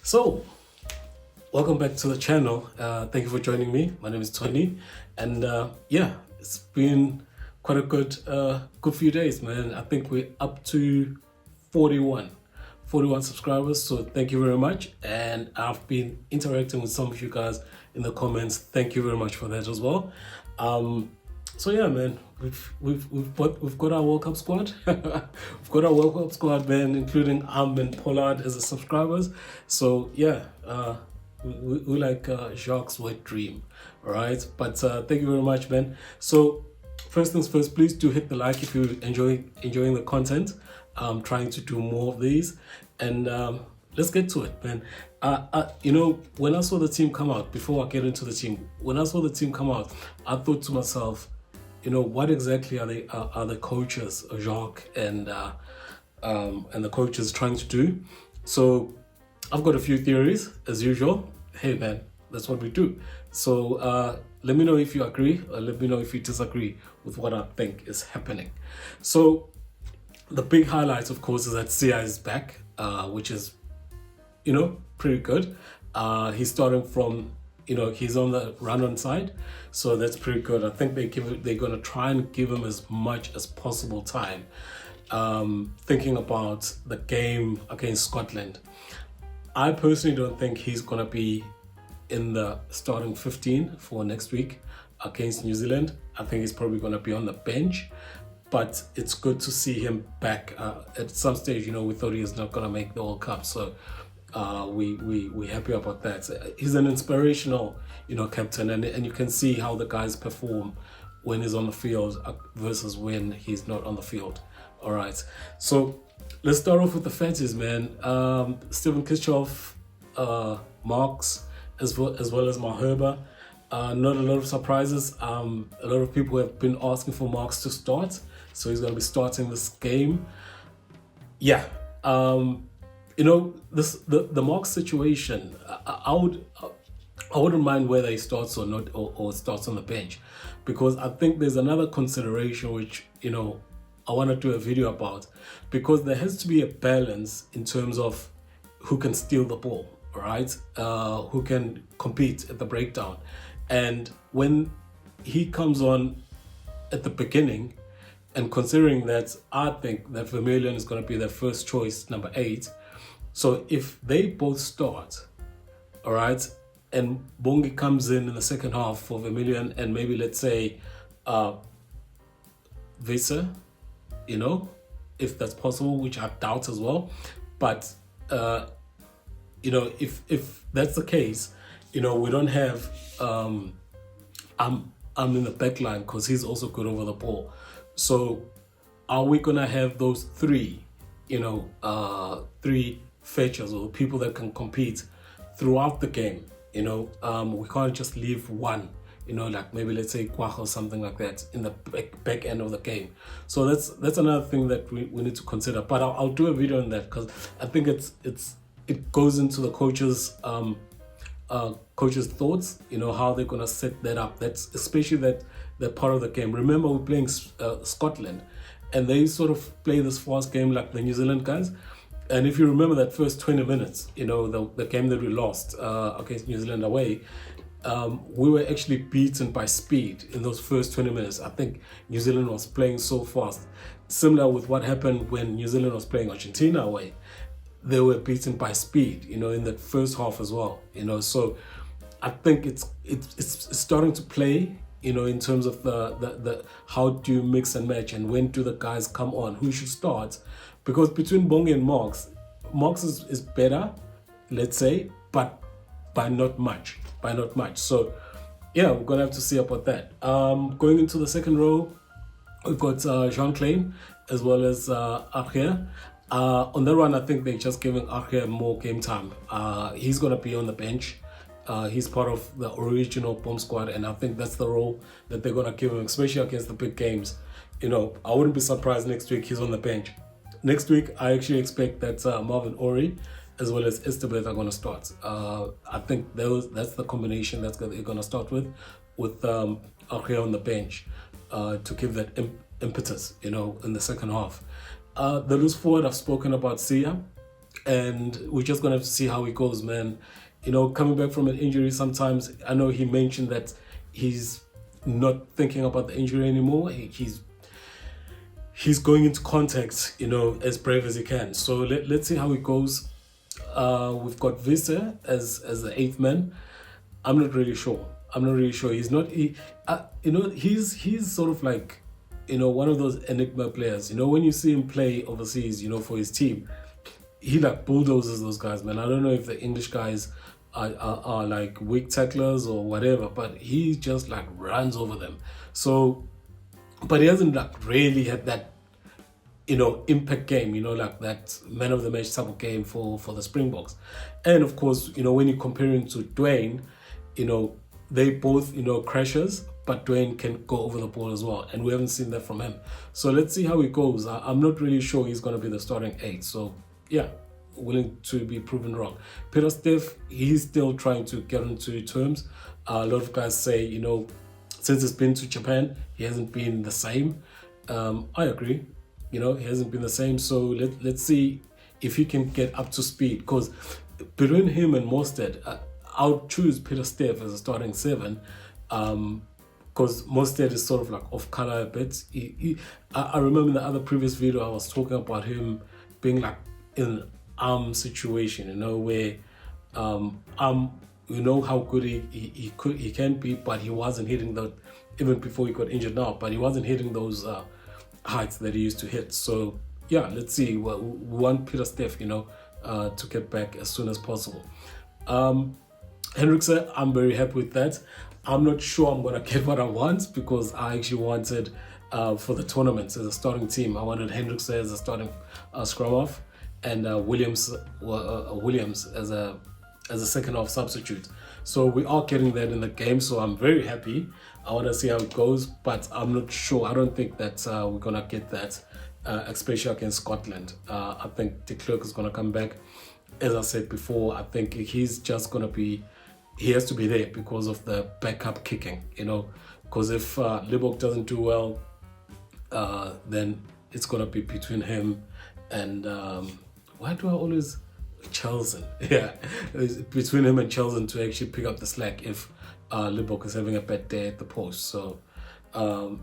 So, welcome back to the channel. Thank you for joining me. My name is Tony, and yeah, it's been quite a good few days, man. I think we're up to 41 subscribers. So thank you very much. And I've been interacting with some of you guys in the comments. Thank you very much for that as well. So yeah, man, we've got our World Cup squad. We've got our World Cup squad, man, including and Pollard as the subscribers. So yeah, we like Jacques' wet dream, all right. But thank you very much, man. So first things first, please do hit the like if you enjoying the content. I'm trying to do more of these, and let's get to it, man. When I saw the team come out, before I get into the team, when I saw the team come out, I thought to myself, what exactly are the coaches, Jacques and the coaches trying to do? So I've got a few theories as usual. Hey man, that's what we do. So let me know if you agree, or let me know if you disagree with what I think is happening. So the big highlight, of course, is that Sia is back, which is pretty good. He's starting from, he's on the run-on side, so that's pretty good. I think they're going to try and give him as much as possible time. Thinking about the game against Scotland, I personally don't think he's going to be in the starting 15 for next week against New Zealand. I think he's probably going to be on the bench, but it's good to see him back. At some stage, we thought he was not going to make the World Cup, so we're happy about that. He's an inspirational, captain, and you can see how the guys perform when he's on the field versus when he's not on the field. All right, so let's start off with the fancies, man. Steven Kirchhoff, Marks, as well as Maherba. Not a lot of surprises. A lot of people have been asking for Marks to start, so he's going to be starting this game. Yeah. The Marks situation, I wouldn't mind whether he starts or not, or starts on the bench, because I think there's another consideration which I want to do a video about, because there has to be a balance in terms of who can steal the ball, right? Who can compete at the breakdown, and when he comes on at the beginning, and considering that I think that Vermeulen is going to be their first choice, number 8. So if they both start, all right, and Bongi comes in the second half for Vermeulen, and maybe let's say Visser, if that's possible, which I doubt as well. But if that's the case, we don't have I'm in the back line, because he's also good over the ball. So are we gonna have those three fetchers, or people that can compete throughout the game? We can't just leave one, like maybe let's say Kwach or something like that in the back end of the game. So that's another thing that we need to consider. But I'll do a video on that, because I think it goes into the coaches' thoughts, how they're gonna set that up. That's especially that part of the game. Remember, we're playing Scotland, and they sort of play this fast game like the New Zealand guys. And if you remember that first 20 minutes, the game that we lost against New Zealand away, we were actually beaten by speed in those first 20 minutes. I think New Zealand was playing so fast. Similar with what happened when New Zealand was playing Argentina away. They were beaten by speed, in that first half as well. So I think it's starting to play, in terms of the how do you mix and match, and when do the guys come on, who should start. Because between Bongi and Marks is better, let's say, but by not much. So yeah, we're gonna have to see about that. Going into the second row, we've got Jean Klein as well as Archer. On that one, I think they're just giving Archer more game time. He's gonna be on the bench. He's part of the original bomb squad, and I think that's the role that they're gonna give him, especially against the big games. I wouldn't be surprised next week he's on the bench. Next week, I actually expect that Marvin Ori as well as Estabeth are going to start. I think that's the combination they're going to start with Archer on the bench to give that impetus, in the second half. The loose forward, I've spoken about Sia. and we're just gonna have to see how it goes, man. You know, coming back from an injury, sometimes I know he mentioned that he's not thinking about the injury anymore. He's going into contact, you know, as brave as he can. So let's see how it goes. We've got Vista as the eighth man. I'm not really sure. He's not. You know, he's sort of like, you know, one of those enigma players. You know, when you see him play overseas, you know, for his team, he like bulldozes those guys, man. I don't know if the English guys are like weak tacklers or whatever, but he just like runs over them. So, but he hasn't like really had that, you know, impact game, you know, like that man of the match type of game for the Springboks. And of course, you know, when you compare him to Dwayne, you know, they both, you know, crashers, but Dwayne can go over the ball as well, and we haven't seen that from him. So let's see how it goes. I'm not really sure he's going to be the starting eight. So yeah, willing to be proven wrong. Peter Steph, he's still trying to get into terms. A lot of guys say, you know, since he's been to Japan, he hasn't been the same. I agree. You know, he hasn't been the same. So let's see if he can get up to speed. Because between him and Mostert, I would choose Peter Steph as a starting seven. Because Mostert is sort of like off color a bit. I remember in the other previous video I was talking about him being like in an arm situation, you know, where you know how good he can be, but he wasn't hitting the, even before he got injured now, but he wasn't hitting those heights that he used to hit. So yeah, let's see. Well, we want Peter Steph, you know, to get back as soon as possible. Hendrickson, I'm very happy with that. I'm not sure I'm gonna get what I want, because I actually wanted for the tournaments as a starting team, I wanted Hendrickson as a starting scrum half, and Williams as a second half substitute. So we are getting that in the game, so I'm very happy. I want to see how it goes, but I'm not sure. I don't think that we're gonna get that, especially against Scotland. I think de Klerk is gonna come back. As I said before, I think he's just gonna be, he has to be there because of the backup kicking, you know, because if Libbok doesn't do well, then it's gonna be between him and why do I always Chelsen? Yeah, it's between him and Chelsen to actually pick up the slack if Libbok is having a bad day at the post. So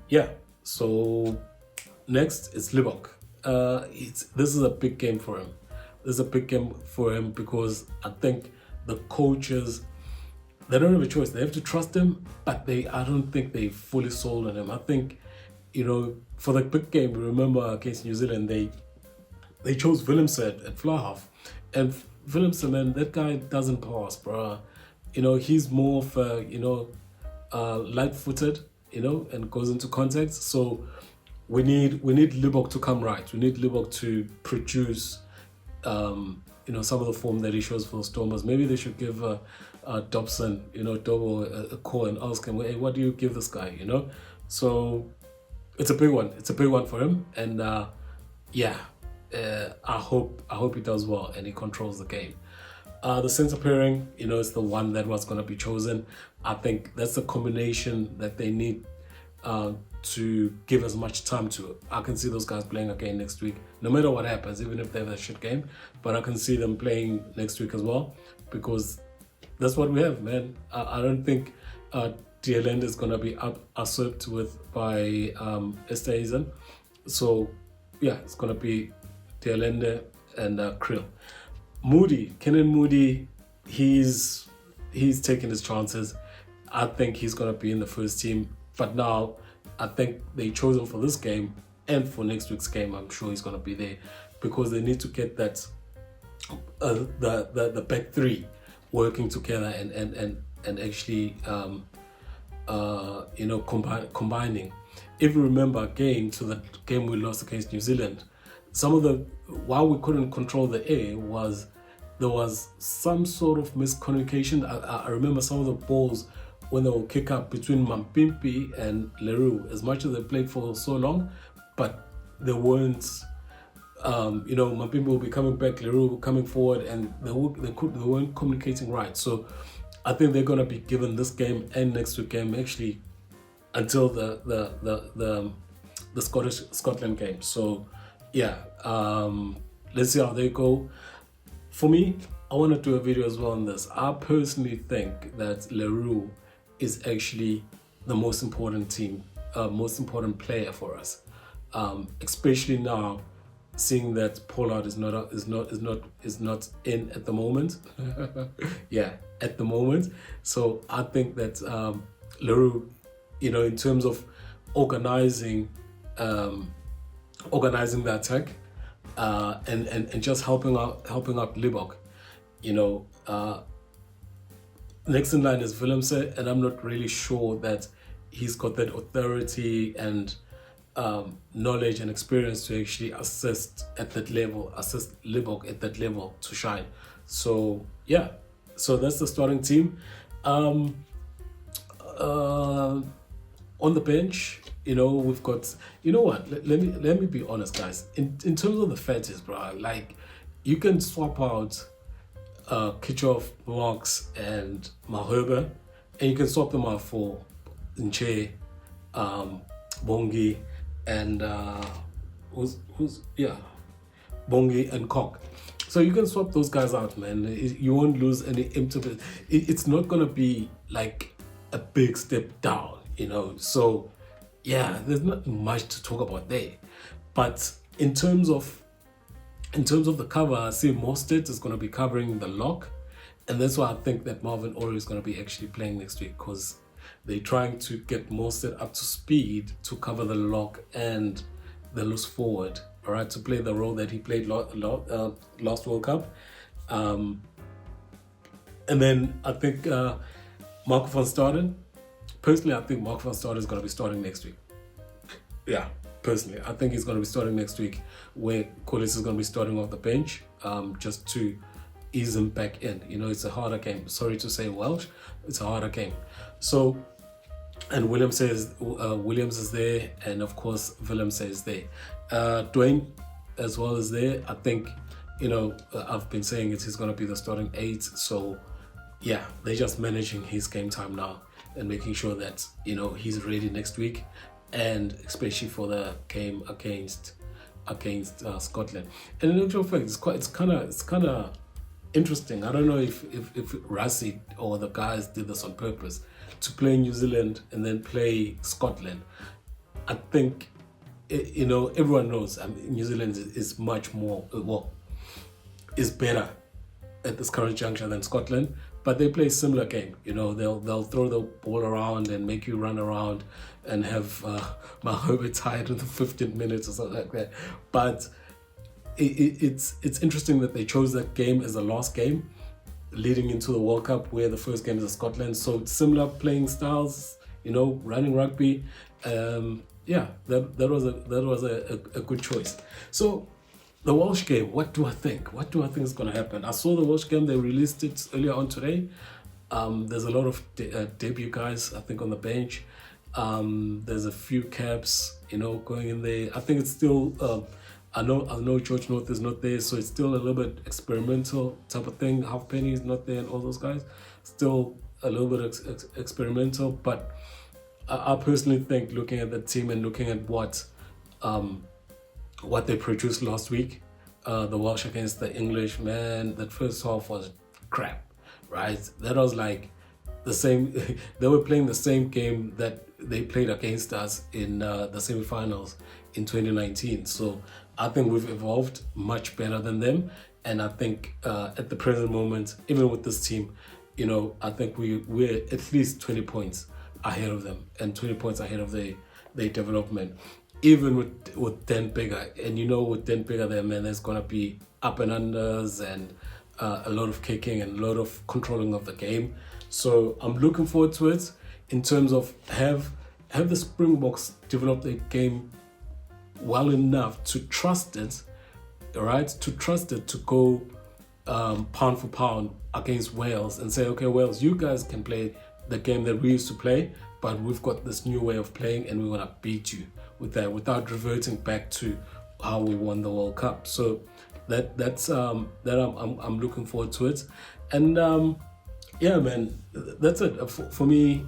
yeah, so next it's Libbok. This is a big game for him. This is a big game for him because I think the coaches, they don't have a choice. They have to trust him, but I don't think they fully sold on him. I think, you know, for the big game, remember against New Zealand, they chose Willemse at fly half. And Willemse, man, that guy doesn't pass, bro. You know, he's more of a, you know, light-footed, you know, and goes into contact. So we need Libbok to come right. We need Libbok to produce, you know, some of the form that he shows for the Stormers. Maybe they should give Dobson, you know, Dobo a call and ask him, hey, what do you give this guy, you know? So it's a big one. It's a big one for him. And yeah, I hope he does well and he controls the game. The centre pairing, you know, is the one that was going to be chosen. I think that's the combination that they need to give as much time to. I can see those guys playing again next week, no matter what happens, even if they have a shit game. But I can see them playing next week as well, because that's what we have, man. I don't think DLN is going to be usurped with by Esterhuizen. So yeah, it's going to be DLN and Krill. Kenan Moody, he's taking his chances. I think he's going to be in the first team. But now, I think they chose him for this game and for next week's game. I'm sure he's going to be there because they need to get that the back three working together and actually you know, combining. If you remember again to the game we lost against New Zealand, while we couldn't control the air, there was some sort of miscommunication. I remember some of the balls when they will kick up between Mampimpi and Leroux, as much as they played for so long, but they weren't, you know, Mampimpi will be coming back, Leroux coming forward, and they weren't communicating right. So I think they're going to be given this game and next week game actually until the Scotland game. So yeah, let's see how they go. for me, I want to do a video as well on this. I personally think that Leroux is actually the most important most important player for us, especially now, seeing that Pollard is not in at the moment. Yeah, at the moment. So I think that Leroux, in terms of organizing the attack, and just helping out Libok. Next in line is Willemse, and I'm not really sure that he's got that authority and knowledge and experience to actually assist Libok at that level to shine. So yeah, so that's the starting team. On the bench, we've got, let me be honest, guys. In terms of the fetish, bro, like, you can swap out Kitchoff, Marks, and Mahurba, and you can swap them out for Nche, Bongi, and Bongi and Kok. So you can swap those guys out, man. You won't lose any impetus. It's not gonna be like a big step down, So yeah, there's not much to talk about there. But in terms of the cover, I see Mostert is going to be covering the lock, and that's why I think that Marvin Ori is going to be actually playing next week, because they're trying to get Mostert up to speed to cover the lock and the loose forward, all right, to play the role that he played last World Cup. And then I think Marco van Staden. Personally, I think Marco van Staden is going to be starting next week. Yeah, personally, I think he's going to be starting next week, where Kolisi is going to be starting off the bench, just to ease him back in. It's a harder game. Sorry to say Welsh, it's a harder game. So, and Williams is there, and of course Willemse is there. Dwayne as well is there. I think, I've been saying he's going to be the starting 8. So yeah, they're just managing his game time now and making sure that he's ready next week, and especially for the game against Scotland. And in actual fact, it's kind of interesting. I don't know if Rassi or the guys did this on purpose to play New Zealand and then play Scotland. I think everyone knows. New Zealand is much more is better at this current juncture than Scotland, but they play a similar game. They'll throw the ball around and make you run around and have Mahobe tired in the 15 minutes or something like that. But it's interesting that they chose that game as the last game leading into the World Cup, where the first game is Scotland. So it's similar playing styles, running rugby. Yeah, that was a good choice. So the Welsh game, what do I think? What do I think is going to happen? I saw the Welsh game, they released it earlier on today. There's a lot of debut guys, I think, on the bench. There's a few caps, going in there. I think it's still, I know George North is not there, so it's still a little bit experimental type of thing. Halfpenny is not there, and all those guys. Still a little bit experimental, but I personally think, looking at the team and looking at what they produced last week, the Welsh against the English, man, that first half was crap, right? That was like the same. They were playing the same game that they played against us in the semi-finals in 2019. So I think we've evolved much better than them, and I think at the present moment, even with this team, I think we're at least 20 points ahead of them, and 20 points ahead of their development. Even with Den Bigger, and with Den Bigger there, man, there's gonna be up and unders and a lot of kicking and a lot of controlling of the game. So I'm looking forward to it. In terms of have the Springboks developed a game well enough to trust it, right? To trust it to go pound for pound against Wales and say, okay, Wales, you guys can play the game that we used to play, but we've got this new way of playing, and we want to beat you with that without reverting back to how we won the World Cup. So that's I'm looking forward to it. And yeah, man, that's it for me.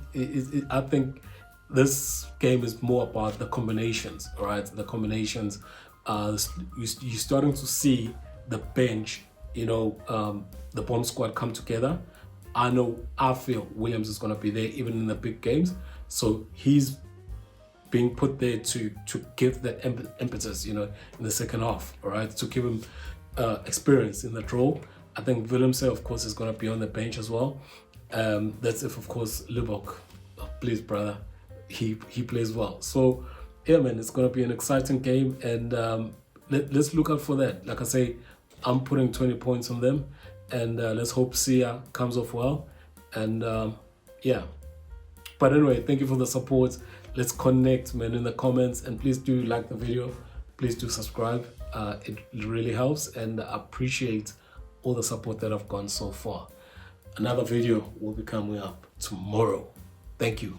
I think this game is more about the combinations, all right? The combinations. You're starting to see the bench the bomb squad come together. I feel Williams is going to be there even in the big games. So he's being put there to give that impetus, in the second half, all right, to give him experience in that role. I think Willemse, of course, is going to be on the bench as well. That's if, of course, Lubok, please, brother, he plays well. So, yeah, man, it's going to be an exciting game, and let's look out for that. Like I say, I'm putting 20 points on them, and let's hope Sia comes off well. And yeah. But anyway, thank you for the support. Let's connect, man, in the comments, and please do like the video. Please do subscribe. It really helps, and I appreciate all the support that I've gotten so far. Another video will be coming up tomorrow. Thank you.